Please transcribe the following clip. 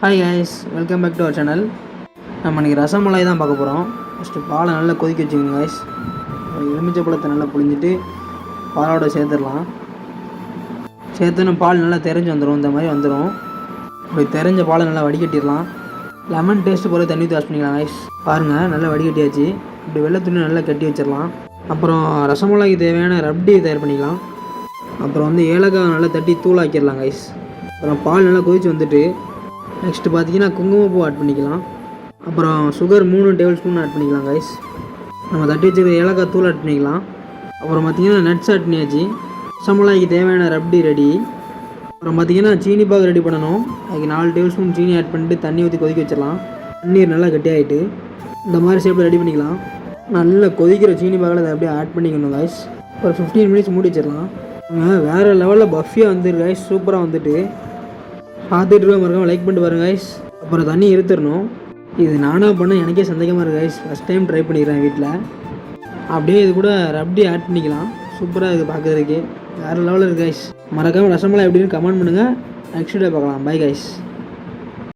Hi guys, welcome back to our channel. நம்ம இன்றைக்கி ரசமலாய் தான் பார்க்க போகிறோம். ஃபஸ்ட்டு பாலை நல்லா கொதிக்க வச்சுக்கோங்க கைஸ். எலுமிச்சை பழத்தை நல்லா புழிஞ்சிட்டு பாலோட சேர்த்துடலாம். சேர்த்துன்னு பால் நல்லா தெரிஞ்சு வந்துடும். இந்த மாதிரி வந்துடும். இப்படி தெரிஞ்ச பாலை நல்லா வடிகட்டிடலாம். லெமன் டேஸ்ட்டு போல தண்ணி ஊற்றி வாஷ் பண்ணிக்கலாம் கைஸ். பாருங்கள், நல்லா வடிகட்டியாச்சு. இப்படி வெள்ளை துணி நல்லா கட்டி வச்சிடலாம். அப்புறம் ரசமலாய்க்கு தேவையான ரப்டி தயார் பண்ணிக்கலாம். அப்புறம் ஏலக்காய் நல்லா தட்டி தூளாக்கிடலாம் கைஸ். அப்புறம் பால் நல்லா கொதிச்சு வந்துட்டு நெக்ஸ்ட்டு பார்த்தீங்கன்னா குங்குமப்பூ ஆட் பண்ணிக்கலாம். அப்புறம் சுகர் 3 டேபிள் ஸ்பூன் ஆட் பண்ணிக்கலாம் கைஸ். நம்ம தட்டி வச்சுருக்க ஏலக்காய் தூள் ஆட் பண்ணிக்கலாம். அப்புறம் பார்த்திங்கன்னா நட்ஸ் ஆட் பண்ணியாச்சு. ரசமலாய்க்கு தேவையான ரப்டி ரெடி. அப்புறம் பார்த்திங்கன்னா சீனி பாகு ரெடி பண்ணணும். அதுக்கு 4 டேபிள் ஸ்பூன் சீனி ஆட் பண்ணிட்டு தண்ணி ஊற்றி கொதிக்க வச்சிடலாம். தண்ணீர் நல்லா கட்டியாகிட்டு இந்த மாதிரி ஷேப்பில் ரெடி பண்ணிக்கலாம். நல்லா கொதிக்கிற சீனி பாகில் அதை அப்படியே ஆட் பண்ணிக்கணும் கைஸ். ஒரு 15 மினிட்ஸ் மூடி வச்சிடலாம். வேறு லெவலில் பஃபியாக வந்துருக்கு கைஸ். சூப்பராக வந்துட்டு பார்த்துட்டு இருக்க மறக்காமல் லைக் பண்ணிட்டு பாருங்க கைஸ். அப்புறம் தண்ணி இருத்துடணும். இது நானாக பண்ண எனக்கே சந்தேகமாக இருக்குது கைஸ். ஃபஸ்ட் டைம் ட்ரை பண்ணிக்கிறேன் வீட்டில். அப்படியே இது கூட ரப்டி ஆட் பண்ணிக்கலாம். சூப்பராக இருக்குது பார்க்குறதுக்கு. வேறு லெவலில் இருக்குது கைஸ். மறக்காமல் ரசமலாய் எப்படின்னு கமெண்ட் பண்ணுங்கள். நெக்ஸ்ட் டே பார்க்கலாம். Bye guys.